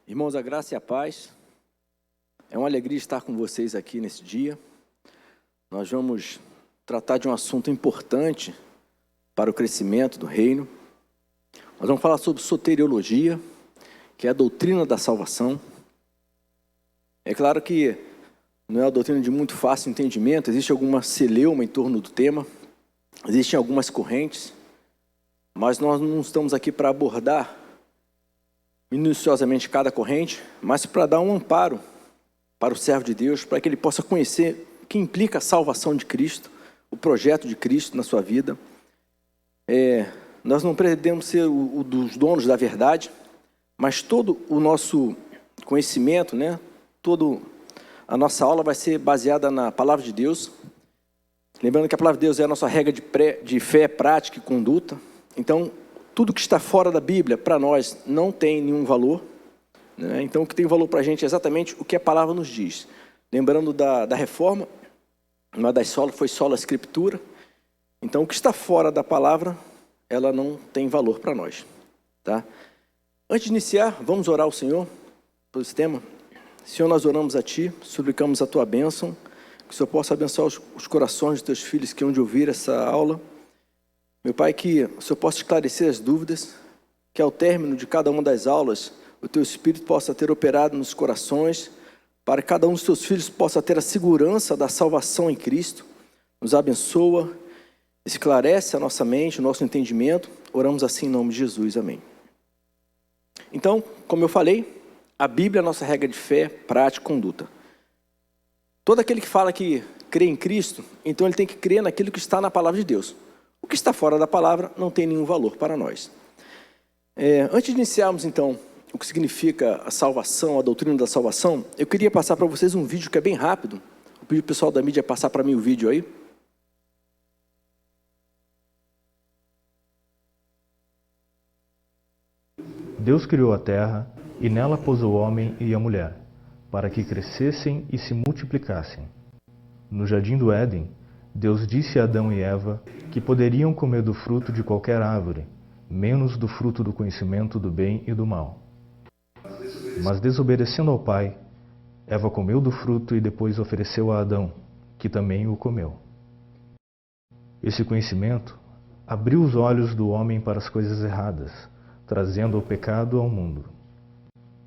Irmãos, a graça e a paz. É uma alegria estar com vocês aqui nesse dia. Nós vamos tratar de um assunto importante para o crescimento do reino. Nós vamos falar sobre soteriologia, que é a doutrina da salvação. É claro que não é uma doutrina de muito fácil entendimento, existe alguma celeuma em torno do tema, existem algumas correntes, mas nós não estamos aqui para abordar minuciosamente cada corrente, mas para dar um amparo para o servo de Deus, para que ele possa conhecer o que implica a salvação de Cristo, o projeto de Cristo na sua vida. Nós não pretendemos ser o dos donos da verdade, mas todo o nosso conhecimento, toda a nossa aula vai ser baseada na palavra de Deus. Lembrando que a palavra de Deus é a nossa regra de fé, prática e conduta. Então, tudo que está fora da Bíblia, para nós, não tem nenhum valor. Então, o que tem valor para a gente é exatamente o que a palavra nos diz. Lembrando da reforma, uma das solas foi sola escritura. Então, o que está fora da palavra, ela não tem valor para nós. Tá? Antes de iniciar, vamos orar ao Senhor por esse tema. Senhor, nós oramos a Ti, suplicamos a Tua bênção, que o Senhor possa abençoar os corações dos Teus filhos que hão de ouvir essa aula. Meu Pai, que o Senhor possa esclarecer as dúvidas, que ao término de cada uma das aulas, o Teu Espírito possa ter operado nos corações, para que cada um dos Teus filhos possa ter a segurança da salvação em Cristo. Nos abençoa, esclarece a nossa mente, o nosso entendimento. Oramos assim em nome de Jesus, amém. Então, como eu falei, a Bíblia é a nossa regra de fé, prática e conduta. Todo aquele que fala que crê em Cristo, então ele tem que crer naquilo que está na palavra de Deus. O que está fora da palavra não tem nenhum valor para nós. Antes de iniciarmos, então, o que significa a salvação, a doutrina da salvação, eu queria passar para vocês um vídeo que é bem rápido. Eu pedi o pessoal da mídia passar para mim o vídeo aí. Deus criou a terra e nela pôs o homem e a mulher, para que crescessem e se multiplicassem. No jardim do Éden, Deus disse a Adão e Eva que poderiam comer do fruto de qualquer árvore, menos do fruto do conhecimento do bem e do mal. Mas desobedecendo ao Pai, Eva comeu do fruto e depois ofereceu a Adão, que também o comeu. Esse conhecimento abriu os olhos do homem para as coisas erradas, trazendo o pecado ao mundo.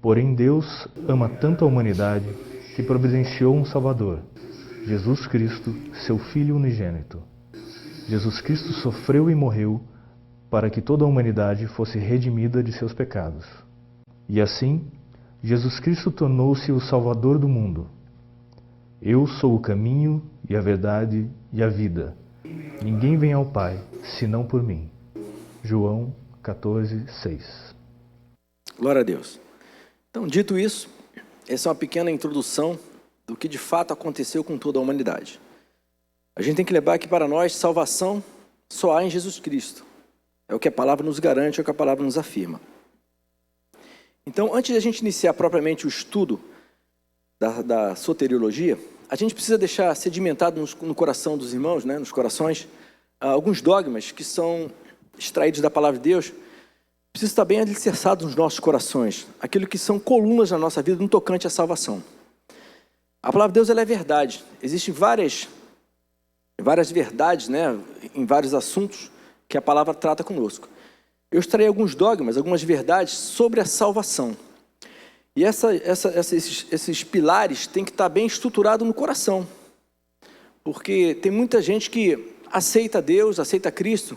Porém, Deus ama tanto a humanidade que providenciou um Salvador, Jesus Cristo, seu Filho unigênito. Jesus Cristo sofreu e morreu para que toda a humanidade fosse redimida de seus pecados. E assim, Jesus Cristo tornou-se o Salvador do mundo. Eu sou o caminho e a verdade e a vida. Ninguém vem ao Pai, senão por mim. João 14:6. Glória a Deus. Então, dito isso, essa é uma pequena introdução do que de fato aconteceu com toda a humanidade. A gente tem que lembrar que para nós, salvação só há em Jesus Cristo. É o que a palavra nos garante, é o que a palavra nos afirma. Então, antes de a gente iniciar propriamente o estudo da soteriologia, a gente precisa deixar sedimentado no coração dos irmãos, nos corações, alguns dogmas que são extraídos da palavra de Deus, precisa estar bem alicerçado nos nossos corações, aquilo que são colunas na nossa vida no tocante à salvação. A palavra de Deus ela é verdade. Existem várias verdades, em vários assuntos que a palavra trata conosco. Eu extraí alguns dogmas, algumas verdades sobre a salvação. E esses pilares têm que estar bem estruturados no coração. Porque tem muita gente que aceita Deus, aceita Cristo,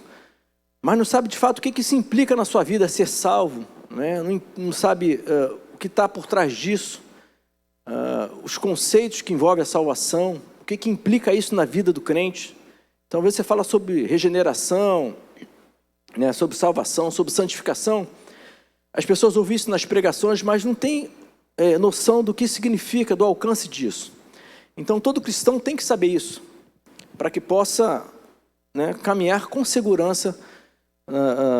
mas não sabe de fato o que isso implica na sua vida, ser salvo, não sabe o que está por trás disso, os conceitos que envolvem a salvação, o que implica isso na vida do crente. Então, às vezes você fala sobre regeneração, sobre salvação, sobre santificação. As pessoas ouvem isso nas pregações, mas não têm noção do que significa, do alcance disso. Então, todo cristão tem que saber isso, para que possa caminhar com segurança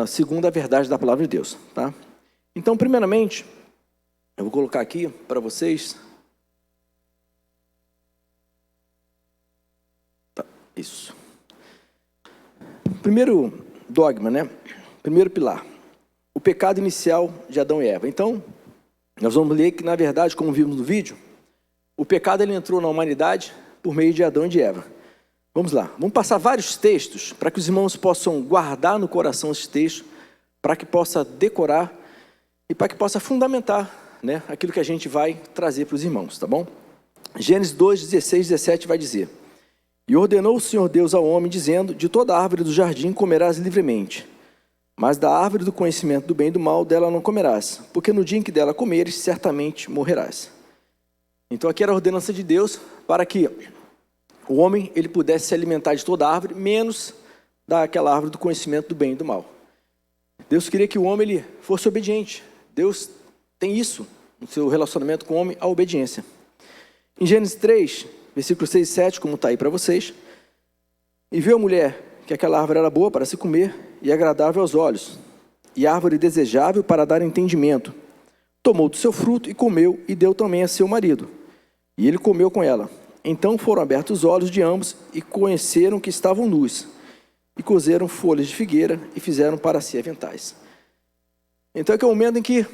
segundo a verdade da palavra de Deus. Tá? Então, primeiramente, eu vou colocar aqui para vocês. Tá, isso. Primeiro dogma, primeiro pilar, o pecado inicial de Adão e Eva. Então, Nós vamos ler que, na verdade, como vimos no vídeo, o pecado ele entrou na humanidade por meio de Adão e de Eva. Vamos lá, vamos passar vários textos para que os irmãos possam guardar no coração esses textos, para que possa decorar e para que possa fundamentar, né, aquilo que a gente vai trazer para os irmãos, tá bom? Gênesis 2, 16, 17 vai dizer: E ordenou o Senhor Deus ao homem, dizendo: De toda árvore do jardim comerás livremente, mas da árvore do conhecimento do bem e do mal, dela não comerás, porque no dia em que dela comeres, certamente morrerás. Então aqui era a ordenança de Deus para que o homem ele pudesse se alimentar de toda árvore, menos daquela árvore do conhecimento do bem e do mal. Deus queria que o homem ele fosse obediente. Deus tem isso no seu relacionamento com o homem, a obediência. Em Gênesis 3, versículos 6 e 7, como está aí para vocês: E viu a mulher que aquela árvore era boa para se comer e agradável aos olhos, e árvore desejável para dar entendimento. Tomou do seu fruto e comeu, e deu também a seu marido. E ele comeu com ela. Então foram abertos os olhos de ambos, e conheceram que estavam nus, e cozeram folhas de figueira, e fizeram para si aventais. Então é o momento em que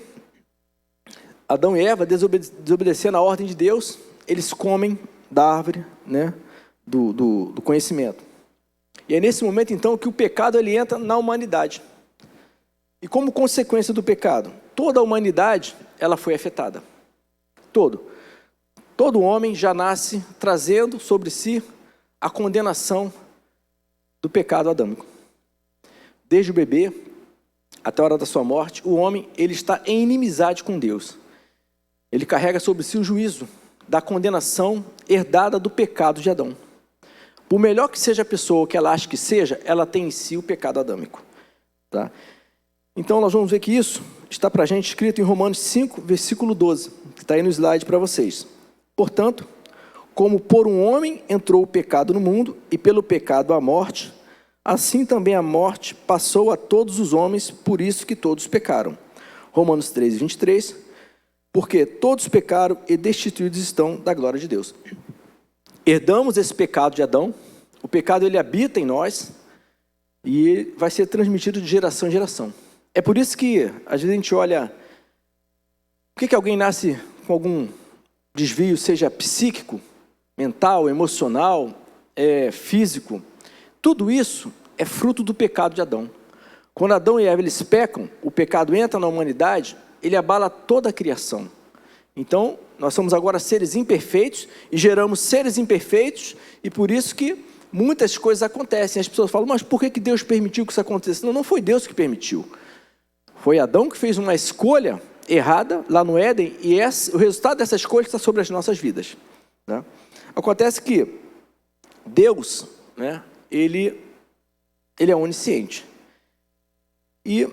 Adão e Eva, desobedecendo a ordem de Deus, eles comem da árvore, né, do conhecimento. E é nesse momento, então, que o pecado ele entra na humanidade. E como consequência do pecado, toda a humanidade ela foi afetada. Todo homem já nasce trazendo sobre si a condenação do pecado adâmico. Desde o bebê até a hora da sua morte, o homem ele está em inimizade com Deus. Ele carrega sobre si o juízo da condenação herdada do pecado de Adão. Por melhor que seja a pessoa que ela acha que seja, ela tem em si o pecado adâmico. Tá? Então nós vamos ver que isso está para a gente escrito em Romanos 5, versículo 12, que está aí no slide para vocês. Portanto, como por um homem entrou o pecado no mundo, e pelo pecado a morte, assim também a morte passou a todos os homens, por isso que todos pecaram. Romanos 3, 23, porque todos pecaram e destituídos estão da glória de Deus. Herdamos esse pecado de Adão, o pecado ele habita em nós, e ele vai ser transmitido de geração em geração. É por isso que, às vezes a gente olha, por que alguém nasce com algum desvio, seja psíquico, mental, emocional, físico? Tudo isso é fruto do pecado de Adão. Quando Adão e Eva eles pecam, o pecado entra na humanidade, ele abala toda a criação. Então, nós somos agora seres imperfeitos e geramos seres imperfeitos, e por isso que muitas coisas acontecem. As pessoas falam: mas por que Deus permitiu que isso acontecesse? Não foi Deus que permitiu. Foi Adão que fez uma escolha errada lá no Éden, e o resultado dessa escolha está sobre as nossas vidas. Né? Acontece que Deus, né, ele é onisciente. E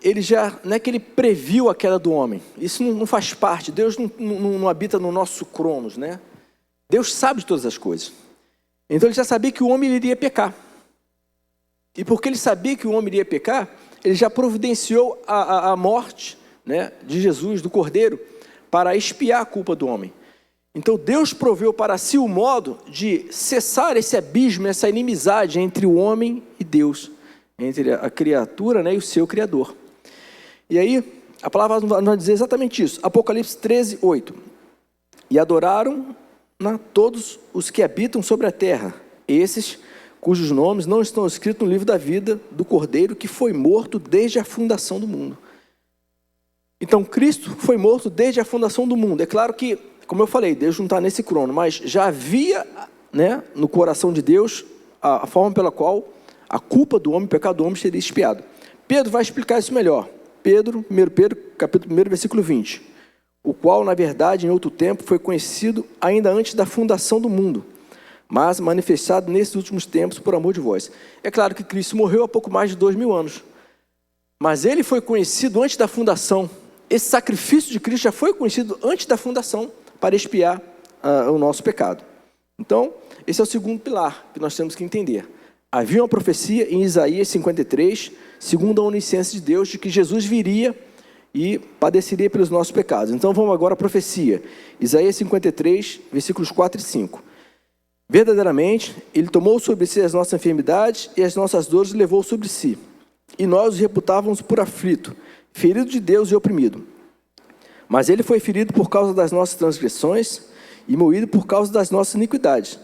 ele já, não é que ele previu a queda do homem. Isso não faz parte. Deus não habita no nosso cronos, né? Deus sabe de todas as coisas. Então ele já sabia que o homem iria pecar. E porque ele sabia que o homem iria pecar, ele já providenciou a morte, né, de Jesus, do Cordeiro, para expiar a culpa do homem. Então Deus proveu para si o modo de cessar esse abismo, essa inimizade entre o homem e Deus, entre a criatura, né, e o seu Criador. E aí, a palavra vai dizer exatamente isso. Apocalipse 13, 8. E adoraram todos os que habitam sobre a terra, esses cujos nomes não estão escritos no livro da vida do Cordeiro, que foi morto desde a fundação do mundo. Então, Cristo foi morto desde a fundação do mundo. É claro que, como eu falei, Deus não está nesse crono, mas já havia, né, no coração de Deus a forma pela qual a culpa do homem, o pecado do homem seria expiado. Pedro vai explicar isso melhor. 1 Pedro, capítulo 1, versículo 20. O qual, na verdade, em outro tempo, foi conhecido ainda antes da fundação do mundo, mas manifestado nesses últimos tempos por amor de vós. É claro que Cristo morreu há pouco mais de 2000 anos, mas ele foi conhecido antes da fundação. Esse sacrifício de Cristo já foi conhecido antes da fundação para expiar o nosso pecado. Então, esse é o segundo pilar que nós temos que entender. Havia uma profecia em Isaías 53, segundo a onisciência de Deus, de que Jesus viria e padeceria pelos nossos pecados. Então vamos agora à profecia. Isaías 53, versículos 4 e 5. Verdadeiramente, ele tomou sobre si as nossas enfermidades e as nossas dores levou sobre si. E nós os reputávamos por aflito, ferido de Deus e oprimido. Mas ele foi ferido por causa das nossas transgressões e moído por causa das nossas iniquidades.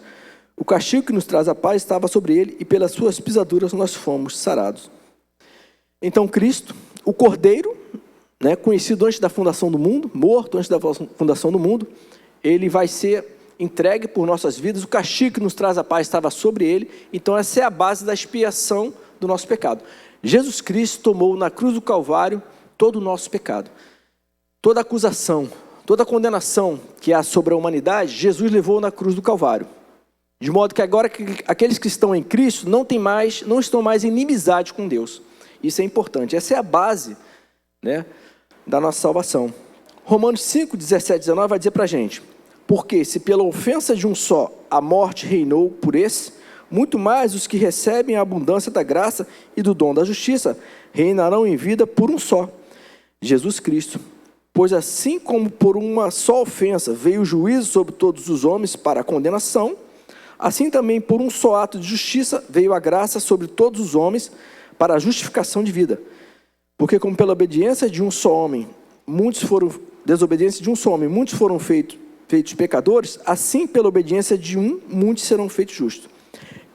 O castigo que nos traz a paz estava sobre ele, e pelas suas pisaduras nós fomos sarados. Então Cristo, o Cordeiro, conhecido antes da fundação do mundo, morto antes da fundação do mundo, ele vai ser entregue por nossas vidas. O castigo que nos traz a paz estava sobre ele. Então essa é a base da expiação do nosso pecado. Jesus Cristo tomou na cruz do Calvário todo o nosso pecado. Toda acusação, toda condenação que há sobre a humanidade, Jesus levou na cruz do Calvário. De modo que agora aqueles que estão em Cristo não estão mais em inimizade com Deus. Isso é importante. Essa é a base, da nossa salvação. Romanos 5, 17, 19 vai dizer para a gente: porque se pela ofensa de um só a morte reinou por esse, muito mais os que recebem a abundância da graça e do dom da justiça reinarão em vida por um só, Jesus Cristo. Pois assim como por uma só ofensa veio o juízo sobre todos os homens para a condenação, assim também por um só ato de justiça veio a graça sobre todos os homens para a justificação de vida. Porque como pela obediência de um só homem, muitos foram feitos pecadores, assim pela obediência de um, muitos serão feitos justos.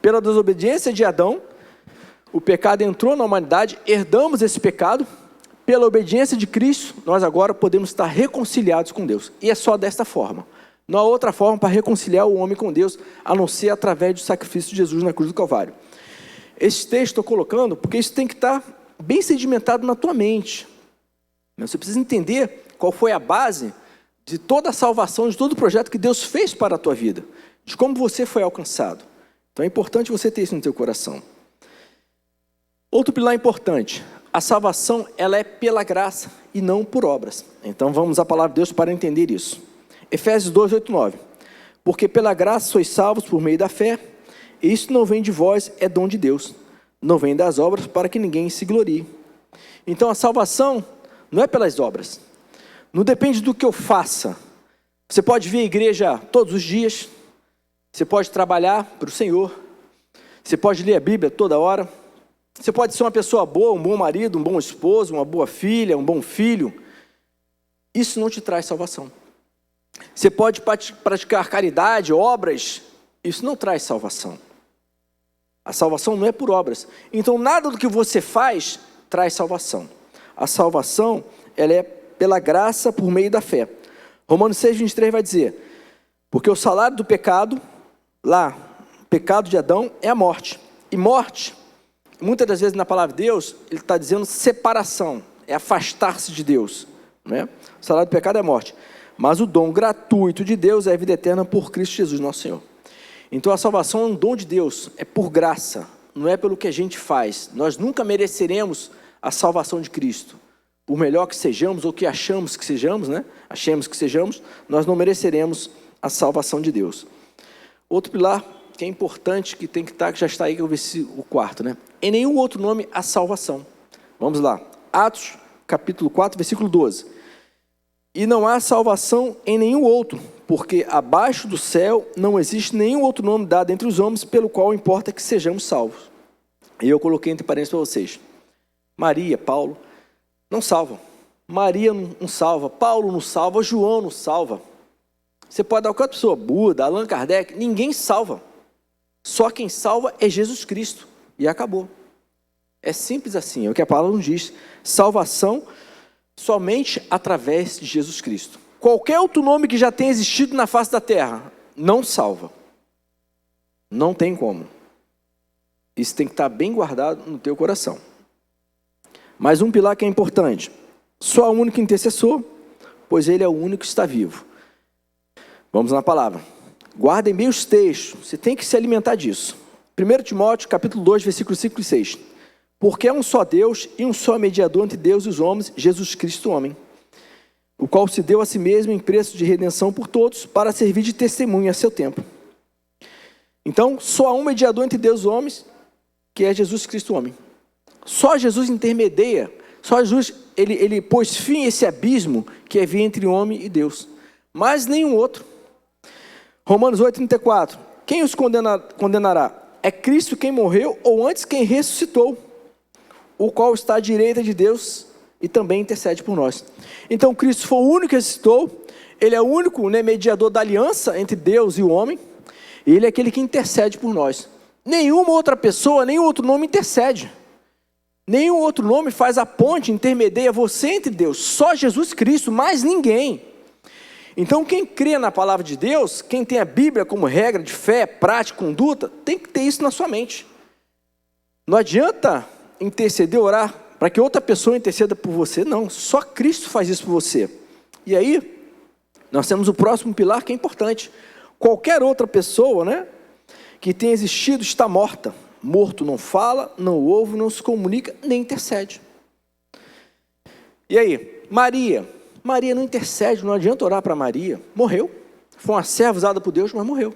Pela desobediência de Adão, o pecado entrou na humanidade, herdamos esse pecado. Pela obediência de Cristo, nós agora podemos estar reconciliados com Deus. E é só desta forma. Não há outra forma para reconciliar o homem com Deus, a não ser através do sacrifício de Jesus na cruz do Calvário. Esse texto estou colocando porque isso tem que estar bem sedimentado na tua mente. Você precisa entender qual foi a base de toda a salvação, de todo o projeto que Deus fez para a tua vida, de como você foi alcançado. Então é importante você ter isso no teu coração. Outro pilar importante: a salvação ela é pela graça e não por obras. Então vamos à palavra de Deus para entender isso. Efésios 2, 8, 9. Porque pela graça sois salvos por meio da fé, e isso não vem de vós, é dom de Deus. Não vem das obras para que ninguém se glorie. Então a salvação não é pelas obras. Não depende do que eu faça. Você pode vir à igreja todos os dias. Você pode trabalhar para o Senhor. Você pode ler a Bíblia toda hora. Você pode ser uma pessoa boa, um bom marido, um bom esposo, uma boa filha, um bom filho. Isso não te traz salvação. Você pode praticar caridade, obras. Isso não traz salvação. A salvação não é por obras. Então nada do que você faz traz salvação. A salvação ela é pela graça por meio da fé. Romanos 6, 23 vai dizer: porque o salário do pecado, o pecado de Adão é a morte. E morte, muitas das vezes na palavra de Deus, ele está dizendo separação, é afastar-se de Deus. O salário do pecado é a morte. Mas o dom gratuito de Deus é a vida eterna por Cristo Jesus, nosso Senhor. Então a salvação é um dom de Deus, é por graça, não é pelo que a gente faz. Nós nunca mereceremos a salvação de Cristo. Por melhor que sejamos, ou que achamos que sejamos, nós não mereceremos a salvação de Deus. Outro pilar que é importante, que tem que estar, que já está aí, que é o versículo 4, Em nenhum outro nome há salvação. Vamos lá. Atos, capítulo 4, versículo 12. E não há salvação em nenhum outro, porque abaixo do céu não existe nenhum outro nome dado entre os homens, pelo qual importa que sejamos salvos. E eu coloquei entre parênteses para vocês. Maria, Paulo, não salvam. Maria não salva, Paulo não salva, João não salva. Você pode dar qualquer pessoa, Buda, Allan Kardec, ninguém salva. Só quem salva é Jesus Cristo. E acabou. É simples assim, é o que a palavra nos diz. Salvação somente através de Jesus Cristo. Qualquer outro nome que já tenha existido na face da terra, não salva. Não tem como. Isso tem que estar bem guardado no teu coração. Mais um pilar que é importante. Só há um único intercessor, pois ele é o único que está vivo. Vamos na palavra. Guardem bem os textos, você tem que se alimentar disso. 1 Timóteo, capítulo 2, versículos 5 e 6. Porque é um só Deus e um só mediador entre Deus e os homens, Jesus Cristo, homem, o qual se deu a si mesmo em preço de redenção por todos, para servir de testemunho a seu tempo. Então, só há um mediador entre Deus e os homens, que é Jesus Cristo, homem. Só Jesus intermedia, só Jesus, ele pôs fim a esse abismo que havia entre o homem e Deus. Mas nenhum outro. Romanos 8, 34. Quem os condenará? É Cristo quem morreu, ou antes quem ressuscitou, o qual está à direita de Deus e também intercede por nós. Então Cristo foi o único que ressuscitou, Ele é o único, né, mediador da aliança entre Deus e o homem, e Ele é aquele que intercede por nós. Nenhuma outra pessoa, nenhum outro nome intercede. Nenhum outro nome faz a ponte, intermedia você entre Deus. Só Jesus Cristo, mais ninguém. Então quem crê na palavra de Deus, quem tem a Bíblia como regra de fé, prática, conduta, tem que ter isso na sua mente. Não adianta interceder, orar para que outra pessoa interceda por você, não. Só Cristo faz isso por você. E aí, nós temos o próximo pilar que é importante. Qualquer outra pessoa, né, que tenha existido está morta. Morto não fala, não ouve, não se comunica, nem intercede. E aí, Maria não intercede, não adianta orar para Maria. Morreu. Foi uma serva usada por Deus, mas morreu.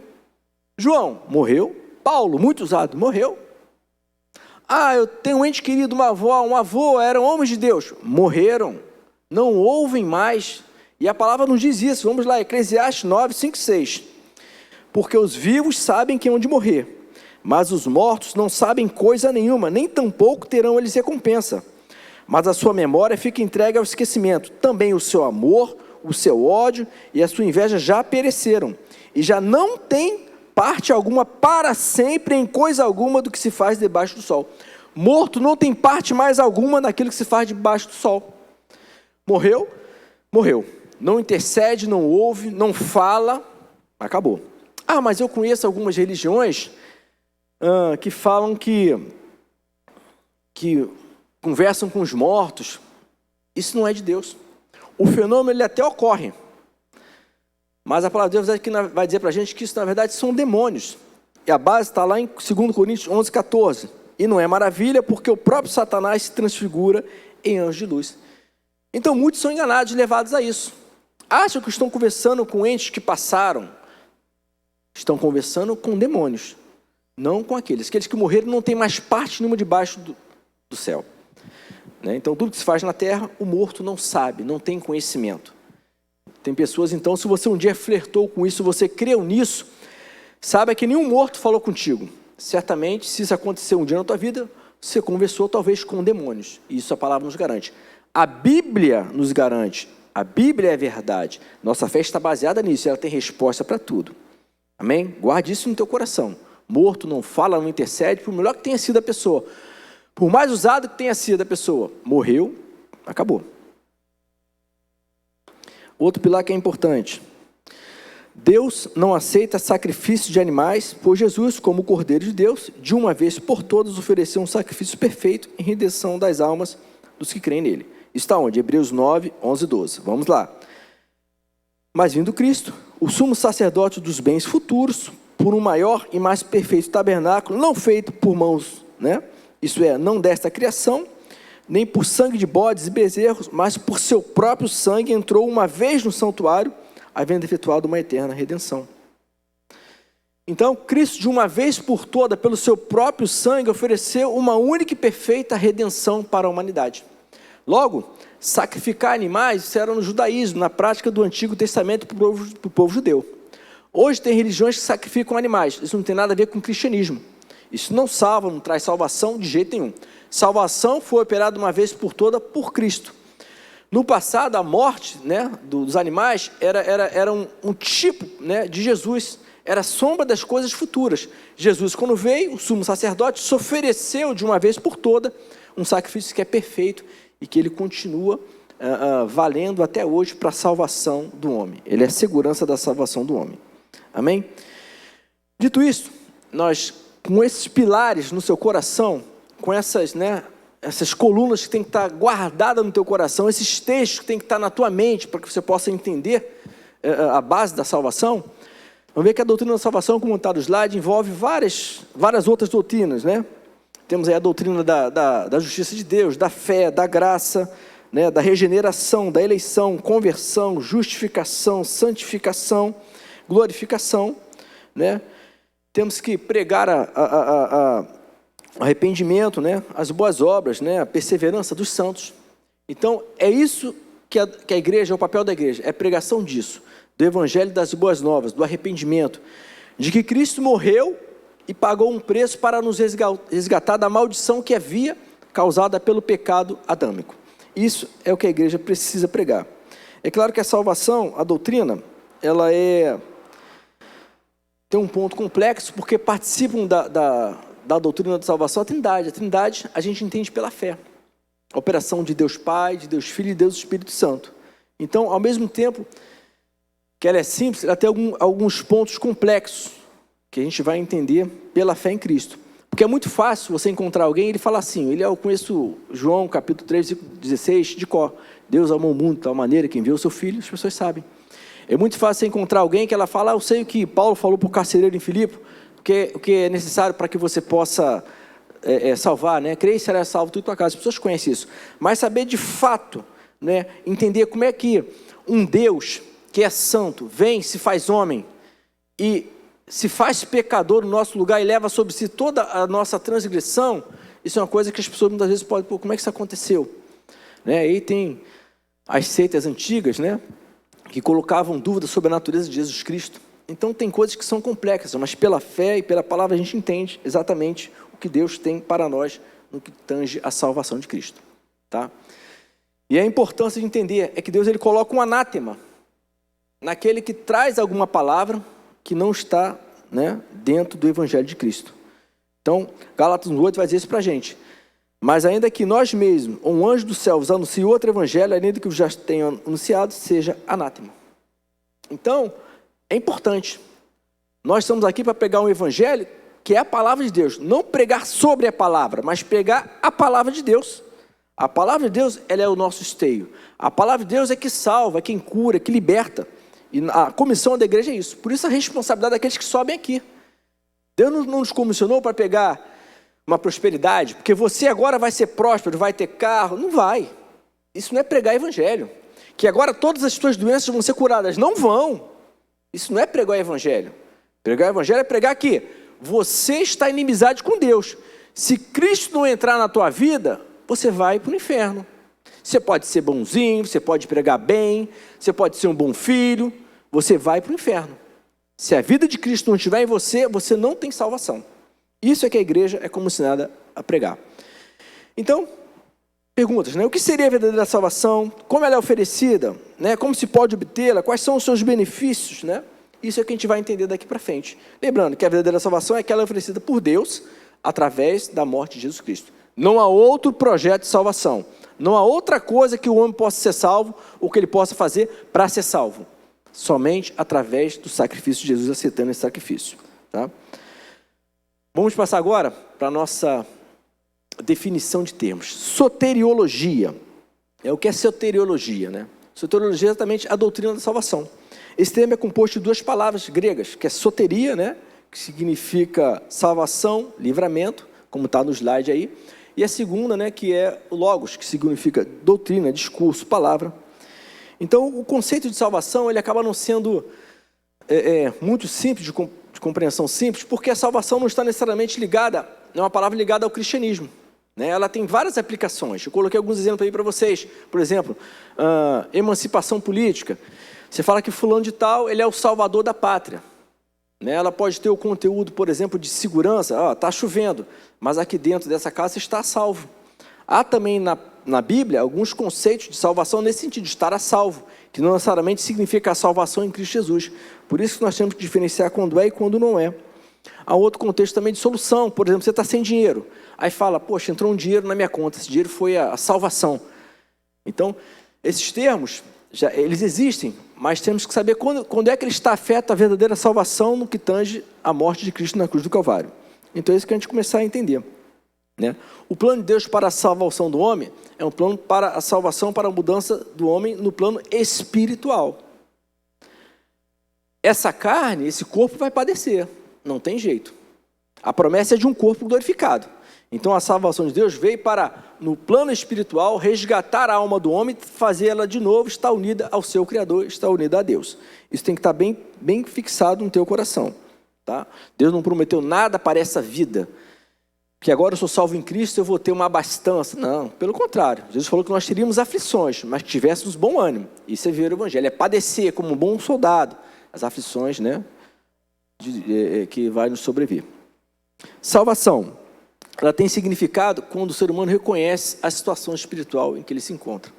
João, morreu. Paulo, muito usado, morreu. Eu tenho um ente querido, uma avó, um avô, eram homens de Deus. Morreram. Não ouvem mais. E a palavra nos diz isso. Vamos lá, Eclesiastes 9, 5, 6. Porque os vivos sabem que hão de morrer, mas os mortos não sabem coisa nenhuma, nem tampouco terão eles recompensa. Mas a sua memória fica entregue ao esquecimento. Também o seu amor, o seu ódio e a sua inveja já pereceram. E já não tem parte alguma para sempre em coisa alguma do que se faz debaixo do sol. Morto não tem parte mais alguma naquilo que se faz debaixo do sol. Morreu, morreu. Não intercede, não ouve, não fala, acabou. Mas eu conheço algumas religiões que falam que conversam com os mortos. Isso não é de Deus. O fenômeno ele até ocorre, mas a palavra de Deus vai dizer para a gente que isso na verdade são demônios. E a base está lá em 2 Coríntios 11, 14. E não é maravilha, porque o próprio Satanás se transfigura em anjo de luz. Então muitos são enganados e levados a isso. Acham que estão conversando com entes que passaram. Estão conversando com demônios, não com aqueles. Aqueles que morreram não têm mais parte nenhuma debaixo do céu. Então tudo que se faz na terra, o morto não sabe, não tem conhecimento. Tem pessoas, então, se você um dia flertou com isso, você creu nisso, saiba que nenhum morto falou contigo. Certamente, se isso acontecer um dia na tua vida, você conversou talvez com demônios. E isso a palavra nos garante. A Bíblia nos garante. A Bíblia é a verdade. Nossa fé está baseada nisso. Ela tem resposta para tudo. Amém? Guarde isso no teu coração. Morto não fala, não intercede, por melhor que tenha sido a pessoa. Por mais usado que tenha sido a pessoa. Morreu, acabou. Outro pilar que é importante. Deus não aceita sacrifício de animais, pois Jesus, como o Cordeiro de Deus, de uma vez por todas ofereceu um sacrifício perfeito em redenção das almas dos que creem nele. Isso está onde? Hebreus 9, 11 e 12. Vamos lá. Mas vindo Cristo, o sumo sacerdote dos bens futuros, por um maior e mais perfeito tabernáculo, não feito por mãos, isso é, não desta criação, nem por sangue de bodes e bezerros, mas por seu próprio sangue entrou uma vez no santuário, havendo efetuado uma eterna redenção. Então, Cristo, de uma vez por toda, pelo seu próprio sangue, ofereceu uma única e perfeita redenção para a humanidade. Logo, sacrificar animais, isso era no judaísmo, na prática do Antigo Testamento para o povo judeu. Hoje tem religiões que sacrificam animais, isso não tem nada a ver com o cristianismo. Isso não salva, não traz salvação de jeito nenhum. Salvação foi operada uma vez por toda por Cristo. No passado, a morte dos animais era um tipo de Jesus, era sombra das coisas futuras. Jesus, quando veio, o sumo sacerdote se ofereceu de uma vez por toda um sacrifício que é perfeito e que ele continua valendo até hoje para a salvação do homem. Ele é a segurança da salvação do homem. Amém? Dito isso, nós, com esses pilares no seu coração, com essas colunas que tem que estar guardadas no teu coração, esses textos que tem que estar na tua mente, para que você possa entender a base da salvação, vamos ver que a doutrina da salvação, como está no slide, envolve várias outras doutrinas, Temos aí a doutrina da justiça de Deus, da fé, da graça, da regeneração, da eleição, conversão, justificação, santificação, glorificação, Temos que pregar arrependimento, as boas obras, a perseverança dos santos. Então, é isso que a igreja, é o papel da igreja, é a pregação disso, do evangelho das boas novas, do arrependimento, de que Cristo morreu e pagou um preço para nos resgatar da maldição que havia causada pelo pecado adâmico. Isso é o que a igreja precisa pregar. É claro que a salvação, a doutrina, ela tem um ponto complexo, porque participam da doutrina da salvação a Trindade. A Trindade a gente entende pela fé. A operação de Deus Pai, de Deus Filho e Deus Espírito Santo. Então, ao mesmo tempo que ela é simples, ela tem alguns pontos complexos que a gente vai entender pela fé em Cristo. Porque é muito fácil você encontrar alguém e ele falar assim, eu conheço João, capítulo 3, versículo 16, de cor. Deus amou o mundo de tal maneira que enviou o seu Filho, as pessoas sabem. É muito fácil você encontrar alguém que ela fala, eu sei o que Paulo falou para o carcereiro em Filipe, o que é necessário para que você possa salvar, né? Creia e será salvo tu e tua casa. As pessoas conhecem isso. Mas saber de fato, né? Entender como é que um Deus que é santo vem, se faz homem e se faz pecador no nosso lugar e leva sobre si toda a nossa transgressão, isso é uma coisa que as pessoas muitas vezes podem, como é que isso aconteceu? Né? Aí tem as seitas antigas, né? Que colocavam dúvidas sobre a natureza de Jesus Cristo. Então tem coisas que são complexas, mas pela fé e pela palavra a gente entende exatamente o que Deus tem para nós no que tange a salvação de Cristo. Tá? E a importância de entender é que Deus ele coloca um anátema naquele que traz alguma palavra que não está, né, dentro do Evangelho de Cristo. Então, Gálatas 8 vai dizer isso para a gente. Mas ainda que nós mesmos, ou um anjo do céu, vos anuncie outro evangelho, ainda que o já tenha anunciado, seja anátema. Então, é importante. Nós estamos aqui para pregar um evangelho que é a palavra de Deus. Não pregar sobre a palavra, mas pregar a palavra de Deus. A palavra de Deus, ela é o nosso esteio. A palavra de Deus é que salva, é quem cura, é que liberta. E a comissão da igreja é isso. Por isso a responsabilidade daqueles que sobem aqui. Deus não nos comissionou para pegar uma prosperidade, porque você agora vai ser próspero, vai ter carro. Não vai. Isso não é pregar evangelho. Que agora todas as tuas doenças vão ser curadas. Não vão. Isso não é pregar o evangelho. Pregar o evangelho é pregar que você está em inimizade com Deus. Se Cristo não entrar na tua vida, você vai para o inferno. Você pode ser bonzinho, você pode pregar bem, você pode ser um bom filho, você vai para o inferno. Se a vida de Cristo não estiver em você, você não tem salvação. Isso é que a igreja é comissionada a pregar. Então, perguntas, né? O que seria a verdadeira salvação? Como ela é oferecida? Né? Como se pode obtê-la? Quais são os seus benefícios? Né? Isso é que a gente vai entender daqui para frente. Lembrando que a verdadeira salvação é aquela oferecida por Deus através da morte de Jesus Cristo. Não há outro projeto de salvação. Não há outra coisa que o homem possa ser salvo ou que ele possa fazer para ser salvo. Somente através do sacrifício de Jesus, aceitando esse sacrifício. Tá? Vamos passar agora para a nossa definição de termos. Soteriologia. O que é soteriologia? Né? Soteriologia é exatamente a doutrina da salvação. Esse termo é composto de duas palavras gregas, que é soteria, né? Que significa salvação, livramento, como está no slide aí. E a segunda, né, que é o logos, que significa doutrina, discurso, palavra. Então, o conceito de salvação, ele acaba não sendo muito simples, de compreensão simples, porque a salvação não está necessariamente ligada, é uma palavra ligada ao cristianismo. Né? Ela tem várias aplicações. Eu coloquei alguns exemplos aí para vocês. Por exemplo, emancipação política. Você fala que fulano de tal, ele é o salvador da pátria. Né? Ela pode ter o conteúdo, por exemplo, de segurança. Está chovendo, mas aqui dentro dessa casa está salvo. Há também na Bíblia alguns conceitos de salvação nesse sentido, de estar a salvo, que não necessariamente significa a salvação em Cristo Jesus. Por isso que nós temos que diferenciar quando é e quando não é. Há outro contexto também de solução. Por exemplo, você está sem dinheiro. Aí fala, poxa, entrou um dinheiro na minha conta. Esse dinheiro foi a salvação. Então, esses termos, eles existem, mas temos que saber quando é que ele está afeto à verdadeira salvação no que tange a morte de Cristo na cruz do Calvário. Então é isso que a gente começar a entender. Né? O plano de Deus para a salvação do homem é um plano para a salvação, para a mudança do homem no plano espiritual. Essa carne, esse corpo vai padecer, não tem jeito. A promessa é de um corpo glorificado. Então a salvação de Deus veio para, no plano espiritual, resgatar a alma do homem, fazer ela de novo, estar unida ao seu Criador, estar unida a Deus. Isso tem que estar bem fixado no teu coração. Tá? Deus não prometeu nada para essa vida, que agora eu sou salvo em Cristo, eu vou ter uma abastança. Não, pelo contrário. Jesus falou que nós teríamos aflições, mas que tivéssemos bom ânimo. Isso é viver o Evangelho, é padecer como um bom soldado as aflições, né, que vai nos sobreviver. Salvação. ela tem significado quando o ser humano reconhece a situação espiritual em que ele se encontra.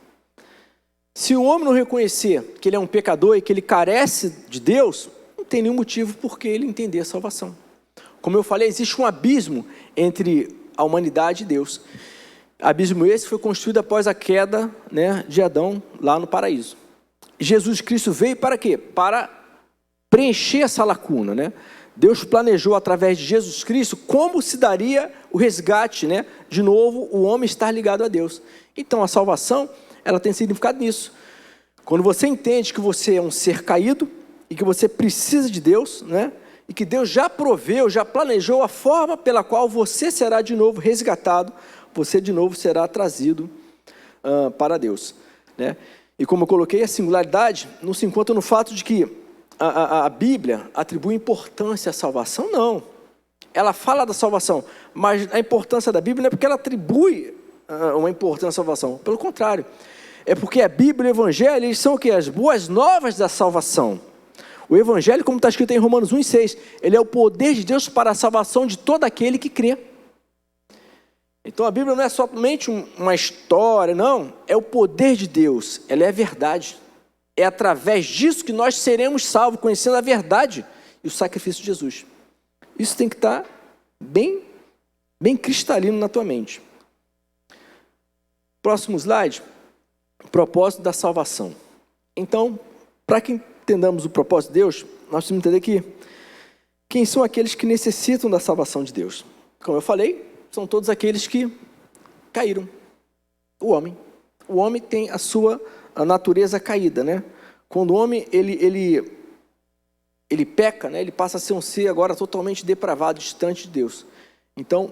Se o homem não reconhecer que ele é um pecador e que ele carece de Deus, não tem nenhum motivo por que ele entender a salvação. Como eu falei, existe um abismo entre a humanidade e Deus. Abismo esse foi construído após a queda, né, de Adão lá no paraíso. Jesus Cristo veio para quê? Para preencher essa lacuna, né? Deus planejou através de Jesus Cristo como se daria o resgate, né? De novo, o homem estar ligado a Deus. Então, a salvação, ela tem significado nisso. Quando você entende que você é um ser caído e que você precisa de Deus, né? E que Deus já proveu, já planejou a forma pela qual você será de novo resgatado, você de novo será trazido para Deus, né? E como eu coloquei, a singularidade não se encontra no fato de que a Bíblia atribui importância à salvação, não. Ela fala da salvação, mas a importância da Bíblia não é porque ela atribui uma importância à salvação. Pelo contrário, é porque a Bíblia e o Evangelho, eles são o quê? As boas novas da salvação. O Evangelho, como está escrito em Romanos 1:6, ele é o poder de Deus para a salvação de todo aquele que crê. Então a Bíblia não é somente uma história, não. É o poder de Deus, ela é a verdade. É através disso que nós seremos salvos, conhecendo a verdade e o sacrifício de Jesus. Isso tem que estar bem cristalino na tua mente. Próximo slide, propósito da salvação. Então, para que entendamos o propósito de Deus, nós precisamos entender que quem são aqueles que necessitam da salvação de Deus. Como eu falei, são todos aqueles que caíram. O homem. O homem tem a sua natureza caída, né? Quando o homem ele peca, né? Ele passa a ser um ser agora totalmente depravado, distante de Deus. Então,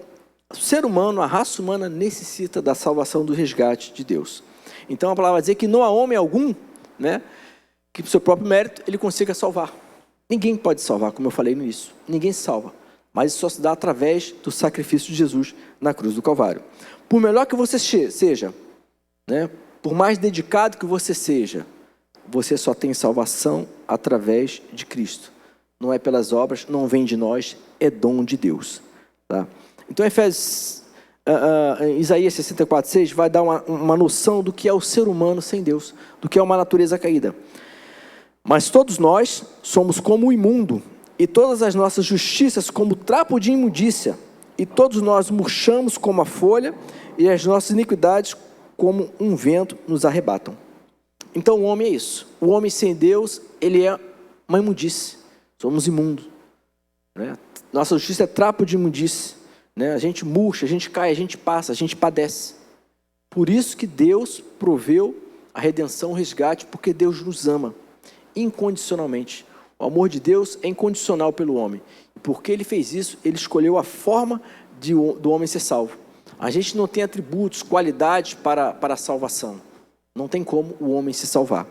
o ser humano, a raça humana necessita da salvação, do resgate de Deus. Então a palavra vai dizer que não há homem algum, né, que por seu próprio mérito ele consiga salvar. Ninguém pode salvar, como eu falei no início. Ninguém salva. Mas isso só se dá através do sacrifício de Jesus na cruz do Calvário. Por melhor que você seja, né, por mais dedicado que você seja, você só tem salvação através de Cristo. Não é pelas obras, não vem de nós, é dom de Deus. Tá? Então, Isaías 64:6 vai dar uma noção do que é o ser humano sem Deus, do que é uma natureza caída. Mas todos nós somos como o imundo, e todas as nossas justiças como trapo de imundícia, e todos nós murchamos como a folha, e as nossas iniquidades como um vento nos arrebatam. Então o homem é isso. O homem sem Deus, ele é uma imundície. Somos imundos, né? Nossa justiça é trapo de imundície, né? A gente murcha, a gente cai, a gente passa, a gente padece. Por isso que Deus proveu a redenção, o resgate, porque Deus nos ama incondicionalmente. O amor de Deus é incondicional pelo homem. E porque Ele fez isso, Ele escolheu a forma do homem ser salvo. A gente não tem atributos, qualidades para a salvação. Não tem como o homem se salvar.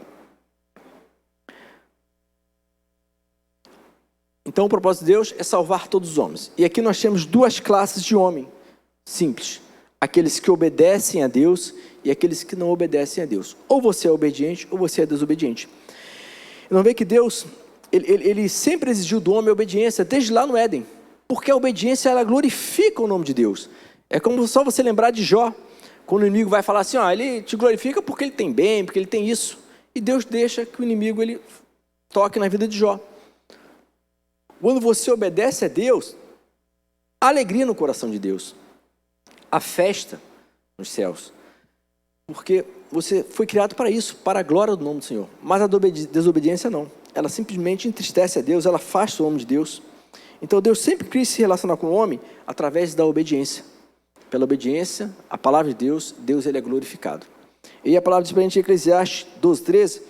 Então o propósito de Deus é salvar todos os homens. E aqui nós temos duas classes de homem simples. Aqueles que obedecem a Deus e aqueles que não obedecem a Deus. Ou você é obediente ou você é desobediente. E não vê que Deus, ele sempre exigiu do homem a obediência, desde lá no Éden. Porque a obediência, ela glorifica o nome de Deus. É como só você lembrar de Jó. Quando o inimigo vai falar assim, ele te glorifica porque ele tem bem, porque ele tem isso. E Deus deixa que o inimigo ele toque na vida de Jó. Quando você obedece a Deus, há alegria no coração de Deus. Há festa nos céus. Porque você foi criado para isso, para a glória do nome do Senhor. Mas a desobediência não. Ela simplesmente entristece a Deus, ela afasta o homem de Deus. Então Deus sempre quis se relacionar com o homem através da obediência. Pela obediência, a palavra de Deus, ele é glorificado. E a palavra diz para a gente em Eclesiastes 12:13,